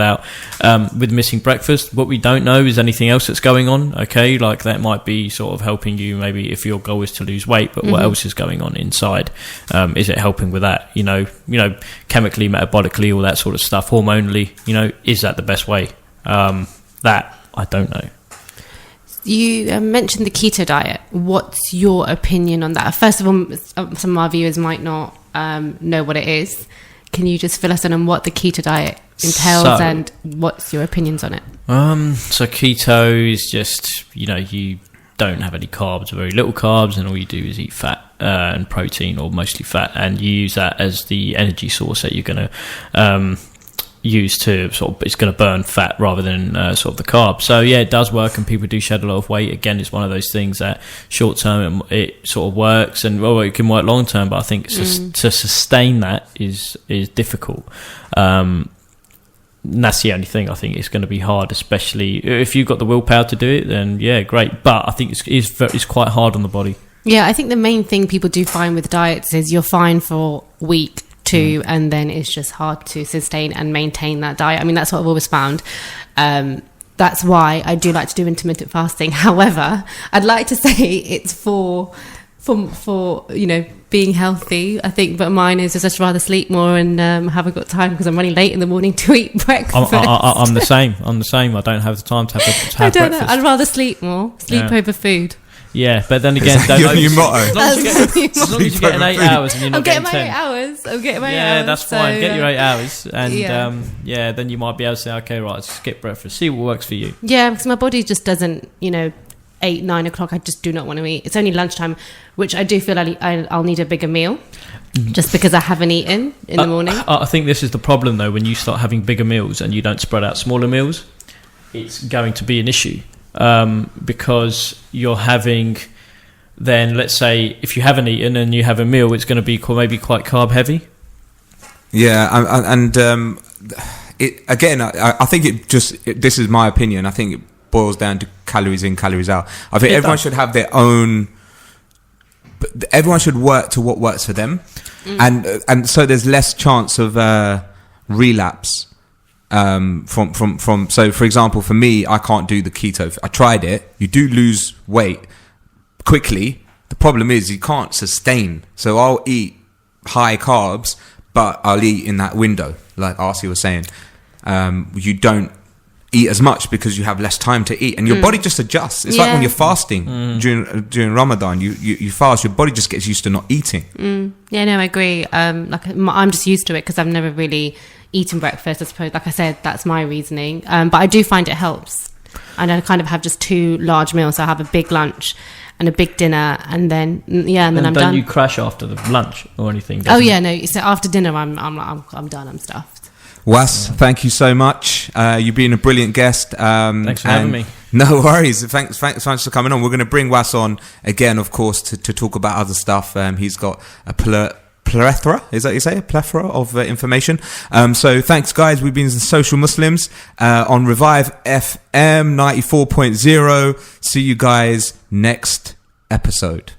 S12: missing breakfast, what we don't know is anything else that's going on, okay, like that might be sort of helping you maybe if your goal is to lose weight, but what else is going on inside? Is it helping with that, chemically, metabolically, all that sort of stuff, hormonally, is that the best way? That I don't know.
S1: You mentioned the keto diet. What's your opinion on that? First of all, some of our viewers might not know what it is. Can you just fill us in on what the keto diet entails and what's your opinions on it?
S12: So keto is just, you don't have any carbs or very little carbs, and all you do is eat fat and protein, or mostly fat, and you use that as the energy source that you're going to use to it's going to burn fat rather than sort of the carbs. So yeah, it does work, and people do shed a lot of weight. Again, it's one of those things that short term it sort of works, and it can work long term, but I think to sustain that is difficult. That's the only thing. I think it's going to be hard, especially if you've got the willpower to do it, then yeah, great, but I think it's quite hard on the body.
S1: Yeah, I think the main thing people do find with diets is you're fine for week 2 and then it's just hard to sustain and maintain that diet. I mean, that's what I've always found. That's why I do like to do intermittent fasting. However, I'd like to say it's for being healthy, I think, but mine is just rather sleep more and haven't got time because I'm running late in the morning to eat breakfast.
S12: I'm the same. I don't have the time to have breakfast.
S1: I'd rather sleep more. Sleep over food.
S12: Yeah, but then again,
S2: your new motto?
S12: As long as you get 8 hours and you're not getting 10.
S1: I'm getting my 8 hours.
S12: Yeah, that's fine. Get your 8 hours, and then you might be able to say, okay, right, skip breakfast. See what works for you.
S1: Yeah, because my body just doesn't, 8-9 o'clock. I just do not want to eat. It's only lunchtime, which I do feel I'll need a bigger meal, just because I haven't eaten in the morning.
S12: I think this is the problem though. When you start having bigger meals and you don't spread out smaller meals, it's going to be an issue. Because you're having, then let's say if you haven't eaten and you have a meal, it's going to be maybe quite carb heavy.
S2: Yeah, and I think this is my opinion. I think it boils down to calories in, calories out. I think everyone should have their own. Everyone should work to what works for them, and so there's less chance of relapse. From so for example, for me, I can't do the keto. I tried it. You do lose weight quickly. The problem is you can't sustain. So I'll eat high carbs, but I'll eat in that window, like Arcee was saying. You don't eat as much because you have less time to eat, and your body just adjusts. It's like when you're fasting during Ramadan. You fast, your body just gets used to not eating.
S1: Yeah, no, I agree. I'm just used to it because I've never really eaten breakfast, I suppose. Like I said, that's my reasoning. But I do find it helps. And I kind of have just 2 large meals. So I have a big lunch and a big dinner, and then I'm done.
S12: Don't you crash after the lunch or anything?
S1: Oh yeah, no. So after dinner, I'm done. I'm stuffed.
S2: Was, thank you so much. You've been a brilliant guest.
S12: Thanks for having me.
S2: No worries. Thanks for coming on. We're going to bring Was on again, of course, to talk about other stuff. He's got a plethora, is that you say? A plethora of information. So thanks, guys. We've been Social Muslims on Revive FM 94.0. See you guys next episode.